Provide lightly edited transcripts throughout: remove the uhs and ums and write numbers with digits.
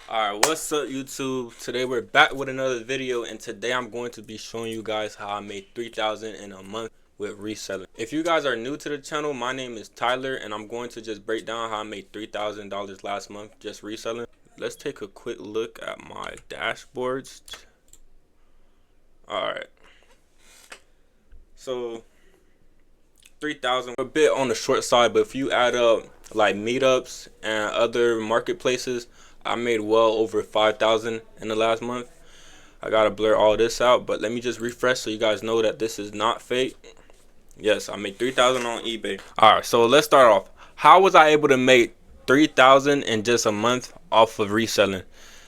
Alright, what's up YouTube? Today we're back with another video, and today I'm going to be showing you guys how I made 3,000 in a month with reselling. If you guys are new to the channel, my name is Tyler and I'm going to just break down how I made $3,000 last month just reselling. Let's take a quick look at my dashboards. Alright, so 3,000 a bit on the short side, but if you add up like meetups and other marketplaces, I made well over 5,000 in the last month. I gotta blur all this out, but let me just refresh so you guys know that this is not fake. Yes, I made 3,000 on eBay. Alright, so let's start off. How was I able to make 3,000 in just a month off of reselling?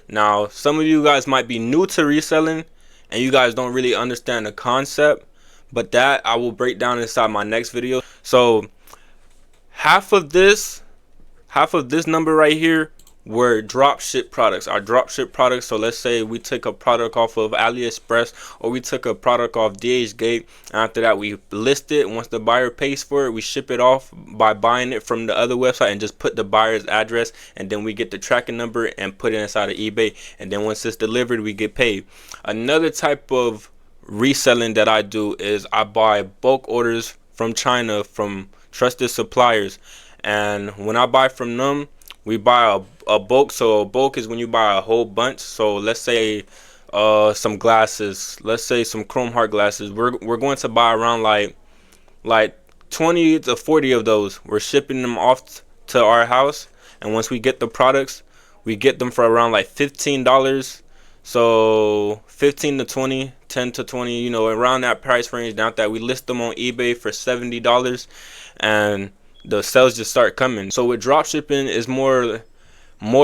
Now, some of you guys might be new to reselling and you guys don't really understand the concept, but that I will break down inside my next video. So half of this number right here were drop ship products. Our drop ship products, so let's say we took a product off of AliExpress or we took a product off DHgate, and after that we list it. Once the buyer pays for it, we ship it off by buying it from the other website and just put the buyer's address, and then we get the tracking number and put it inside of eBay, and then once it's delivered we get paid. Another type of reselling that I do is I buy bulk orders from China from trusted suppliers, and when I buy from them, we buy a bulk. So a bulk is when you buy a whole bunch. So let's say some glasses, let's say some chrome heart glasses, we're going to buy around like 20 to 40 of those. We're shipping them off to our house, and once we get the products, we get them for around like $15. So 15 to 20, 10 to 20, you know, around that price range. Now that we list them on eBay for $70, and the sales just start coming. So with drop shipping is more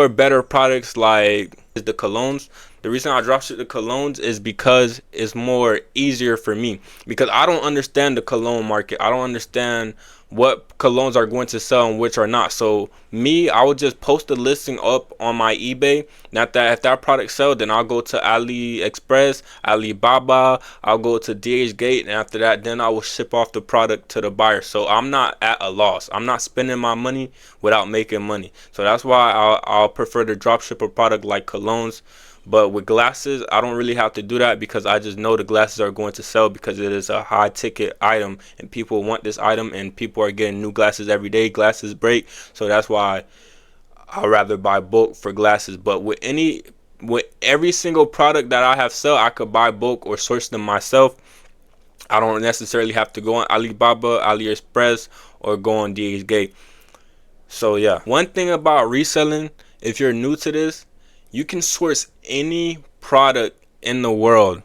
better products like the colognes. The reason I drop ship the colognes is because it's more easier for me, because I don't understand the cologne market. I don't understand what colognes are going to sell and which are not. So me, I would just post the listing up on my eBay. Not that if that product sells, then I'll go to AliExpress, Alibaba, I'll go to DHgate, and after that then I will ship off the product to the buyer. So I'm not at a loss. I'm not spending my money without making money. So that's why I'll prefer to drop ship a product like colognes. But with glasses, I don't really have to do that because I just know the glasses are going to sell because it is a high ticket item and people want this item, and people are getting new glasses every day. Glasses break, so that's why I'd rather buy bulk for glasses. But with every single product that I have sell, I could buy bulk or source them myself. I don't necessarily have to go on Alibaba, AliExpress, or go on DHgate. So yeah, one thing about reselling, if you're new to this, you can source any product in the world.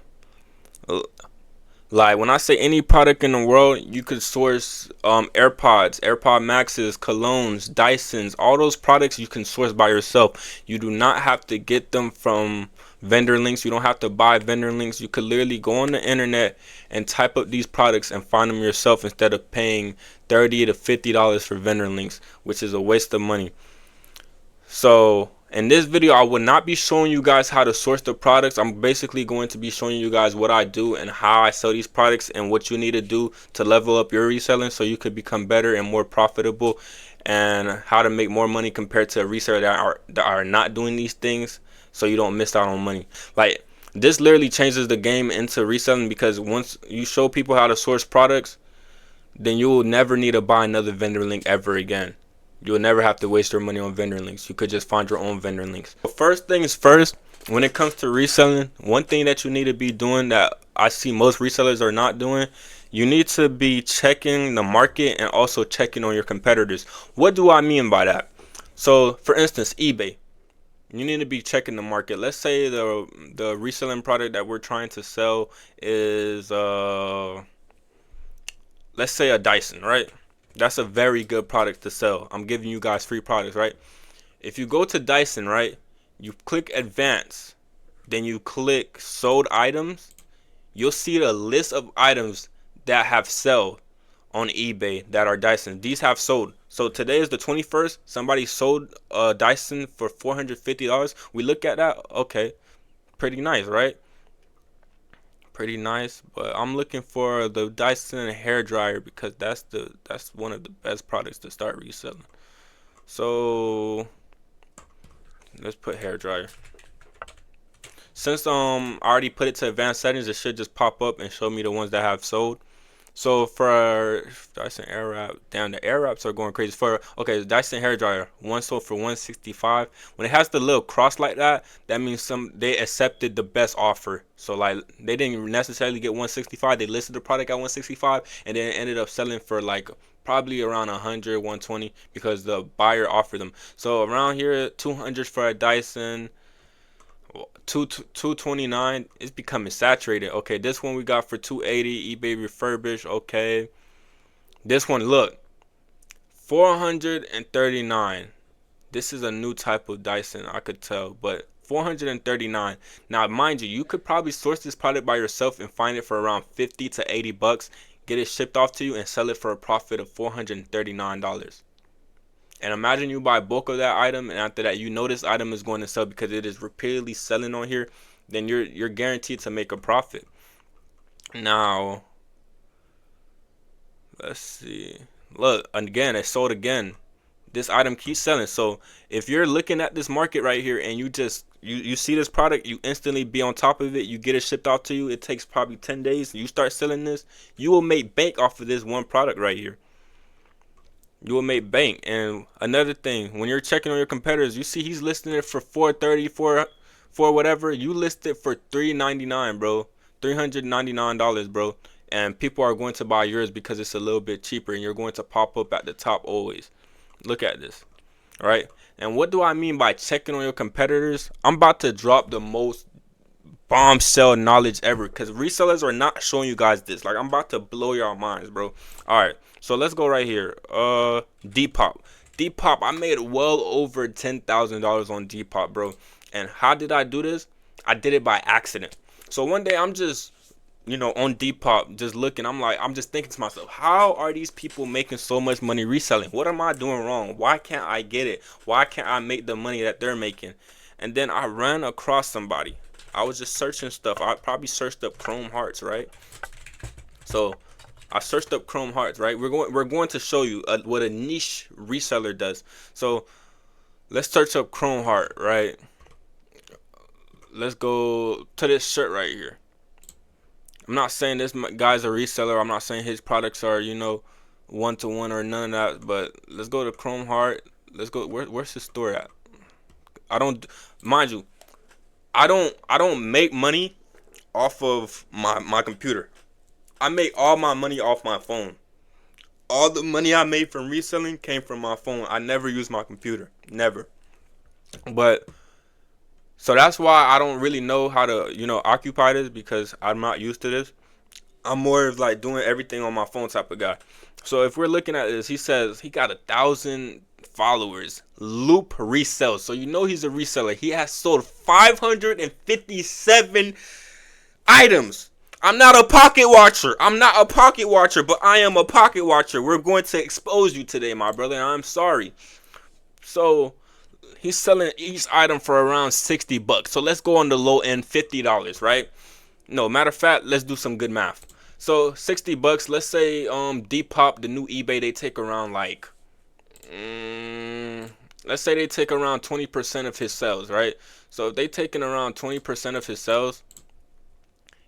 Like when I say any product in the world, you could source AirPods, AirPod Maxes, colognes, Dysons, all those products you can source by yourself. You do not have to get them from vendor links. You don't have to buy vendor links. You could literally go on the internet and type up these products and find them yourself instead of paying $30 to $50 for vendor links, which is a waste of money. So in this video, I will not be showing you guys how to source the products. I'm basically going to be showing you guys what I do and how I sell these products and what you need to do to level up your reselling so you could become better and more profitable, and how to make more money compared to a reseller that are not doing these things, so you don't miss out on money. Like, this literally changes the game into reselling, because once you show people how to source products, then you will never need to buy another vendor link ever again. You'll never have to waste your money on vendor links. You could just find your own vendor links. But first things first, when it comes to reselling, one thing that you need to be doing that I see most resellers are not doing, you need to be checking the market and also checking on your competitors. What do I mean by that? So for instance, eBay. You need to be checking the market. Let's say the reselling product that we're trying to sell is let's say a Dyson, right? That's a very good product to sell. I'm giving you guys free products, right? If you go to Dyson, right, you click advance, then you click sold items, you'll see the list of items that have sold on eBay that are Dyson. These have sold. So today is the 21st. Somebody sold a Dyson for $450. We look at that. Okay, pretty nice, right? Pretty nice, but I'm looking for the Dyson hair dryer because that's one of the best products to start reselling. So Let's put hair dryer. Since I already put it to advanced settings, it should just pop up and show me the ones that have sold. So for Dyson Airwrap, damn, the Airwraps are going crazy. For okay, Dyson hair dryer, one sold for 165. When it has the little cross like that, that means they accepted the best offer. So like they didn't necessarily get 165. They listed the product at 165, and then ended up selling for like probably around 100, 120 because the buyer offered them. So around here, 200 for a Dyson. 229 is becoming saturated. Okay, this one we got for 280, eBay refurbished. Okay, this one, look, 439. This is a new type of Dyson, I could tell, but 439. Now mind you, you could probably source this product by yourself and find it for around 50 to 80 bucks, get it shipped off to you, and sell it for a profit of $439. And imagine you buy bulk of that item, and after that you know this item is going to sell because it is repeatedly selling on here, then you're guaranteed to make a profit. Now, let's see. Look, again, it sold again. This item keeps selling. So if you're looking at this market right here and you see this product, you instantly be on top of it, you get it shipped out to you, it takes probably 10 days, you start selling this, you will make bank off of this one product right here. You will make bank. And another thing, when you're checking on your competitors, you see he's listing it for 430, for whatever. You list it for $399, bro. $399, bro. And people are going to buy yours because it's a little bit cheaper, and you're going to pop up at the top always. Look at this. All right. And what do I mean by checking on your competitors? I'm about to drop the most bombshell knowledge ever, because resellers are not showing you guys this. Like, I'm about to blow your minds, bro. All right, so let's go right here. Depop, I made well over $10,000 on Depop, bro. And how did I do this? I did it by accident. So one day I'm just on Depop, just looking. I'm just thinking to myself, how are these people making so much money reselling? What am I doing wrong? Why can't I get it? Why can't I make the money that they're making? And then I ran across somebody. I was just searching stuff. I probably searched up Chrome Hearts, right? So I searched up Chrome Hearts, right? We're going to show you what a niche reseller does. So let's search up Chrome Heart, right? Let's go to this shirt right here. I'm not saying this guy's a reseller. I'm not saying his products are, one-to-one or none of that. But let's go to Chrome Heart. Let's go. Where's his store at? Mind you, I don't make money off of my computer. I make all my money off my phone. All the money I made from reselling came from my phone. I never use my computer. Never. But so that's why I don't really know how to, occupy this, because I'm not used to this. I'm more of like doing everything on my phone type of guy. So if we're looking at this, he says he got 1,000 followers. Loop resells. So he's a reseller. He has sold 557 items. I'm not a pocket watcher. But I am a pocket watcher. We're going to expose you today, my brother. I'm sorry. So he's selling each item for around 60 bucks. So let's go on the low end, $50, right? No, matter of fact, let's do some good math. So 60 bucks, let's say Depop, the new eBay, they take around like let's say they take around 20% of his sales, right? So if they taking around 20% of his sales,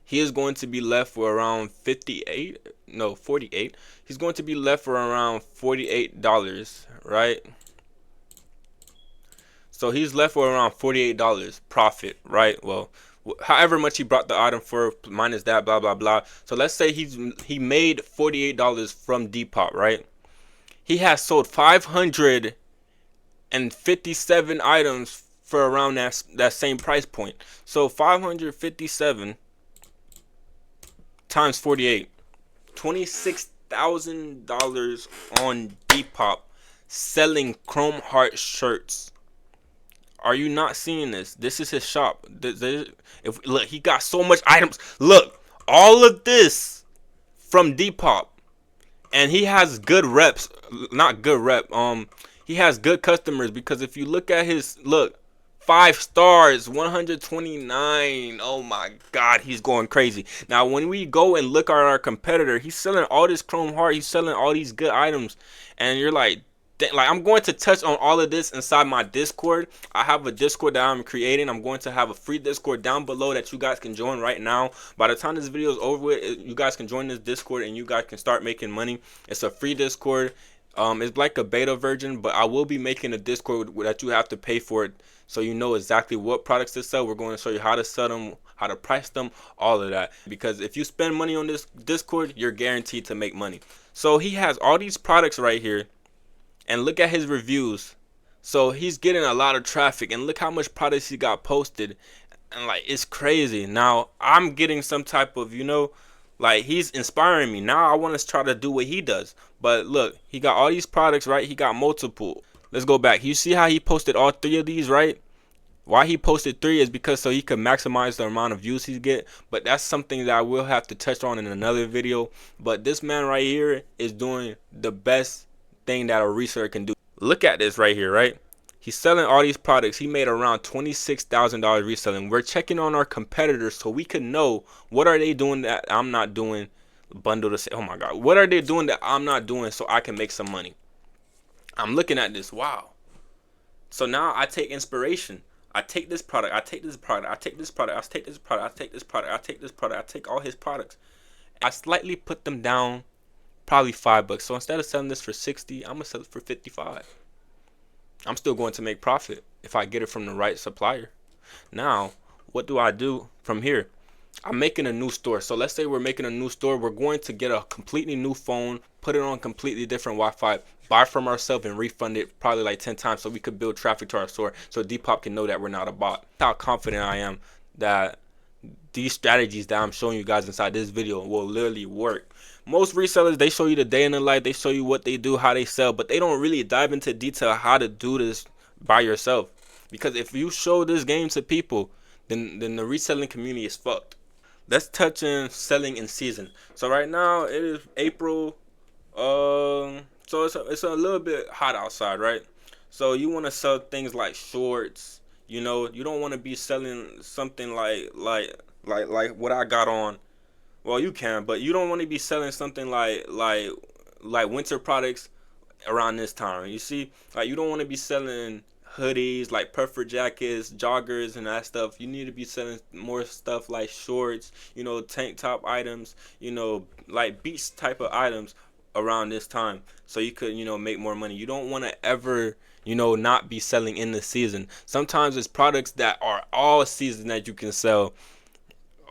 he is going to be left for around 48. He's going to be left for around $48, right? So he's left for around $48 profit, right? Well, however much he brought the item for minus that, blah blah blah. So let's say he made $48 from Depop, right? He has sold 557 items for around that same price point. So 557 times 48, $26,000 on Depop selling Chrome Heart shirts. Are you not seeing this? This is his shop. Look, he got so much items. Look, all of this from Depop, and he has good reps. Not good rep. He has good customers, because if you look at his 5 stars, 129. Oh my God, he's going crazy. Now, when we go and look at our competitor, he's selling all this Chrome Heart. He's selling all these good items, and you're like, like I'm going to touch on all of this inside my Discord. I have a Discord that I'm creating. I'm going to have a free Discord down below that you guys can join right now. By the time this video is over with, you guys can join this Discord and you guys can start making money. It's a free Discord. It's like a beta version, but I will be making a Discord that you have to pay for it, so you know exactly what products to sell. We're going to show you how to sell them, how to price them, all of that. Because if you spend money on this Discord, you're guaranteed to make money. So he has all these products right here, and look at his reviews. So he's getting a lot of traffic, and look how much products he got posted, and like it's crazy. Now I'm getting some type of, you know, like he's inspiring me. Now I want to try to do what he does. But look, he got all these products, right? He got multiple. Let's go back. You see how he posted all 3 of these, right? Why he posted 3 is because so he could maximize the amount of views he get. But that's something that I will have to touch on in another video. But this man right here is doing the best thing that a reseller can do. Look at this right here, right? He's selling all these products. He made around $26,000 reselling. We're checking on our competitors so we can know what are they doing that I'm not doing. Bundle to say, oh my God, what are they doing that I'm not doing so I can make some money? I'm looking at this. Wow. So now I take inspiration. I take this product. I take this product. I take this product. I take this product. I take this product. I take this product. I take all his products. I slightly put them down, probably $5. So instead of selling this for 60, I'm gonna sell it for 55. I'm still going to make profit if I get it from the right supplier. Now, what do I do from here? I'm making a new store. So let's say we're making a new store. We're going to get a completely new phone, put it on completely different Wi-Fi, buy from ourselves and refund it probably like 10 times so we could build traffic to our store so Depop can know that we're not a bot. That's how confident I am that these strategies that I'm showing you guys inside this video will literally work. Most resellers, they show you the day in the life, they show you what they do, how they sell, but they don't really dive into detail how to do this by yourself. Because if you show this game to people, then the reselling community is fucked. Let's touch on selling in season. So right now it is April, so it's a little bit hot outside, right? So you want to sell things like shorts. You know, you don't want to be selling something like what I got on. Well, you can, but you don't want to be selling something like winter products around this time. You see, like you don't want to be selling hoodies, like puffer jackets, joggers, and that stuff. You need to be selling more stuff like shorts, you know, tank top items, you know, like beach type of items around this time, so you could, you know, make more money. You don't want to ever, you know, not be selling in the season. Sometimes it's products that are all season that you can sell.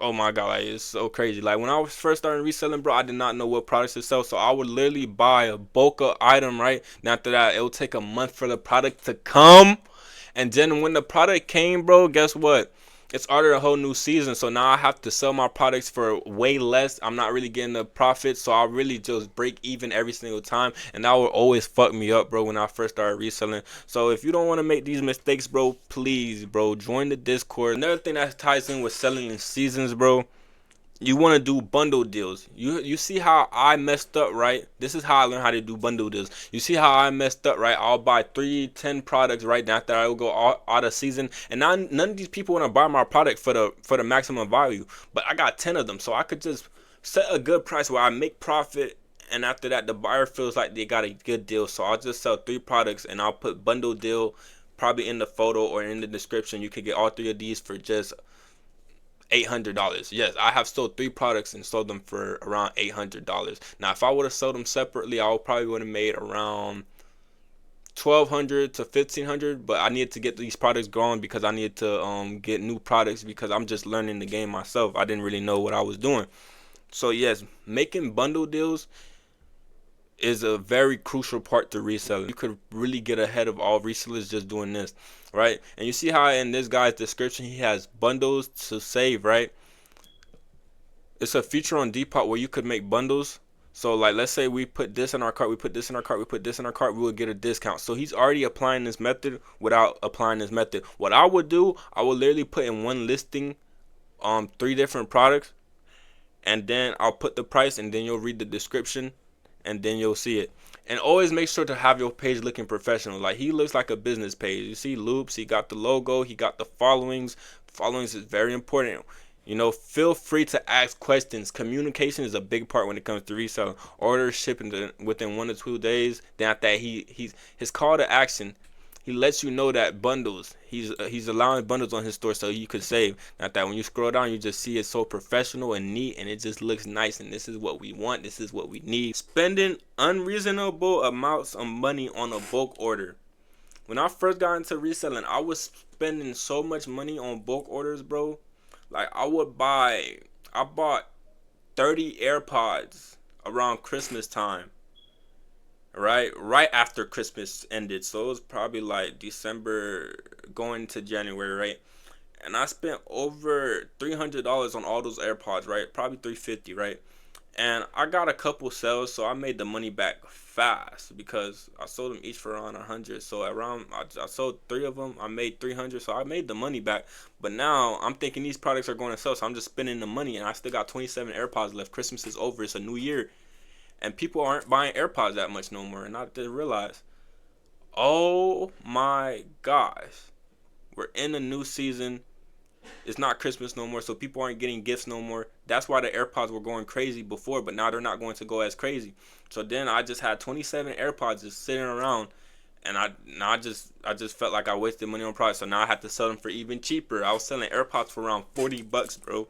Oh my God, like it's so crazy. Like when I was first starting reselling, bro, I did not know what products to sell, so I would literally buy a bulk of item, right? And after that, it would take a month for the product to come, and then when the product came, bro, guess what? It started a whole new season, so now I have to sell my products for way less. I'm not really getting the profit, so I really just break even every single time, and that would always fuck me up, bro, when I first started reselling. So if you don't want to make these mistakes, bro, please, bro, join the Discord. Another thing that ties in with selling in seasons, bro, you want to do bundle deals. You see how I messed up, right? This is how I learned how to do bundle deals. You see how I messed up, right? I'll buy 3-10 products right now after I will go out of season, and now none of these people want to buy my product for the maximum value, but I got 10 of them, so I could just set a good price where I make profit, and after that the buyer feels like they got a good deal. So I'll just sell 3 products and I'll put bundle deal probably in the photo or in the description. You could get all 3 of these for just $800. Yes, I have sold 3 products and sold them for around $800. Now, if I would have sold them separately, I probably would have made around $1,200 to $1,500. But I needed to get these products going because I needed to get new products because I'm just learning the game myself. I didn't really know what I was doing. So yes, making bundle deals is a very crucial part to reselling. You could really get ahead of all resellers just doing this, right? And you see how in this guy's description he has bundles to save, right? It's a feature on Depop where you could make bundles. So like let's say we put this in our cart, we put this in our cart, we put this in our cart, we will get a discount. So he's already applying this method without applying this method. What I would do, I would literally put in one listing 3 different products, and then I'll put the price, and then you'll read the description, and then you'll see it. And always make sure to have your page looking professional. Like he looks like a business page. You see loops, he got the logo, he got the followings. Followings is very important. Feel free to ask questions. Communication is a big part when it comes to reselling. Orders shipping within 1 to 2 days. Then after that, his call to action. He lets you know that bundles. He's allowing bundles on his store so you could save. Not that when you scroll down, you just see it so professional and neat, and it just looks nice. And this is what we want. This is what we need. Spending unreasonable amounts of money on a bulk order. When I first got into reselling, I was spending so much money on bulk orders, bro. Like I bought 30 AirPods around Christmas time, right after Christmas ended. So it was probably like December going to January, right? And I spent over $300 on all those AirPods, right? Probably 350, right? And I got a couple sales, so I made the money back fast because I sold them each for around 100. So I sold 3 of them. I made 300, so I made the money back. But now I'm thinking these products are going to sell, so I'm just spending the money, and I still got 27 AirPods left. Christmas is over. It's a new year, and people aren't buying AirPods that much no more. And I didn't realize, oh my gosh, we're in a new season. It's not Christmas no more, so people aren't getting gifts no more. That's why the AirPods were going crazy before, but now they're not going to go as crazy. So then I just had 27 AirPods just sitting around, and I just felt like I wasted money on products. So now I had to sell them for even cheaper. I was selling AirPods for around $40, bro.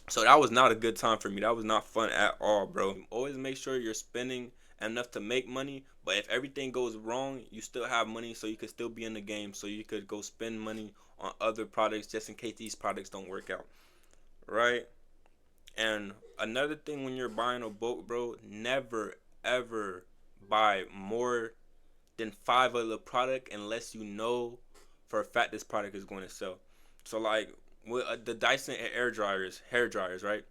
So that was not a good time for me. That was not fun at all, bro. Always make sure you're spending enough to make money, but if everything goes wrong, you still have money, so you could still be in the game, so you could go spend money on other products just in case these products don't work out, right? And another thing, when you're buying a bulk, bro, never ever buy more than 5 of the product unless you know for a fact this product is going to sell. So like with the Dyson hair dryers, right?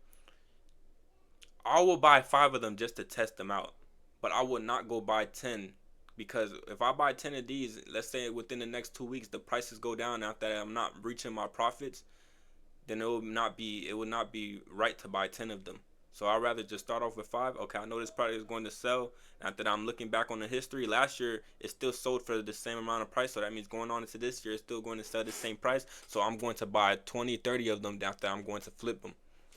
I will buy 5 of them just to test them out, but I will not go buy 10, because if I buy 10 of these, let's say within the next 2 weeks the prices go down after that, I'm not reaching my profits, then it would not be right to buy 10 of them. So I'd rather just start off with 5. Okay, I know this product is going to sell. After that, I'm looking back on the history. Last year, it still sold for the same amount of price. So that means going on into this year, it's still going to sell the same price. So I'm going to buy 20, 30 of them. After I'm going to flip them,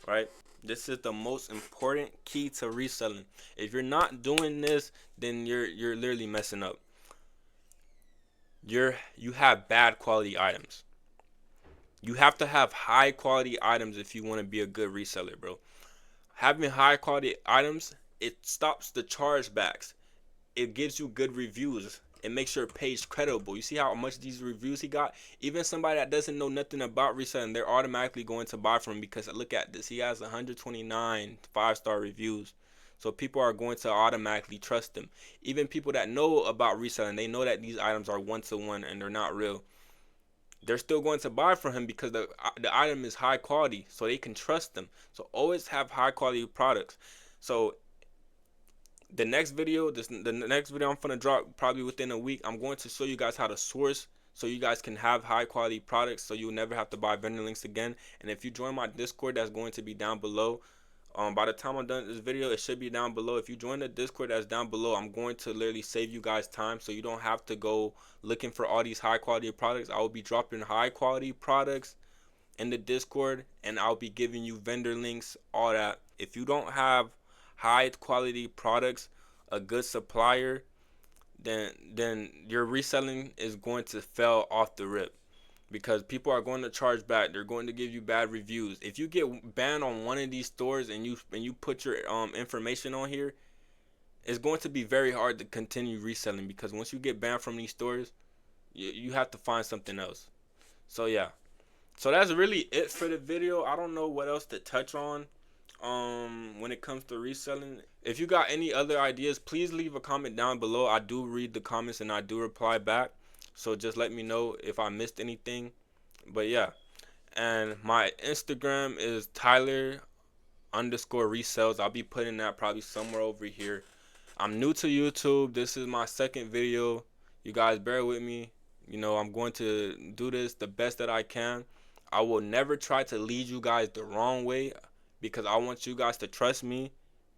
right? This is the most important key to reselling. If you're not doing this, then you're literally messing up. You have bad quality items. You have to have high quality items if you want to be a good reseller, bro. Having high quality items, it stops the chargebacks. It gives you good reviews. It makes your page credible. You see how much these reviews he got? Even somebody that doesn't know nothing about reselling, they're automatically going to buy from him because look at this. He has 129 5-star reviews. So people are going to automatically trust him. Even people that know about reselling, they know that these items are one-to-one and they're not real. They're still going to buy from him because the item is high quality, so they can trust them. So always have high quality products. So the next video I'm gonna drop probably within a week, I'm going to show you guys how to source so you guys can have high quality products, so you'll never have to buy vendor links again. And if you join my Discord, that's going to be down below. By the time I'm done this video, it should be down below. If you join the Discord that's down below, I'm going to literally save you guys time, so you don't have to go looking for all these high quality products. I will be dropping high quality products in the Discord, and I'll be giving you vendor links, all that. If you don't have high quality products, a good supplier, then your reselling is going to fail off the rip, because people are going to charge back. They're going to give you bad reviews. If you get banned on one of these stores and you put your information on here, it's going to be very hard to continue reselling, because once you get banned from these stores, you have to find something else. So yeah, so that's really it for the video. I don't know what else to touch on when it comes to reselling. If you got any other ideas, please leave a comment down below. I do read the comments and I do reply back, so just let me know if I missed anything. But yeah, and my Instagram is Tyler_resells. I'll be putting that probably somewhere over here. I'm new to YouTube. This is my second video. You guys bear with me. I'm going to do this the best that I can. I will never try to lead you guys the wrong way, because I want you guys to trust me,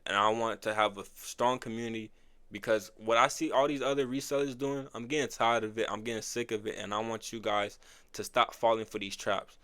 and I want to have a strong community, because what I see all these other resellers doing, I'm getting tired of it. I'm getting sick of it, and I want you guys to stop falling for these traps.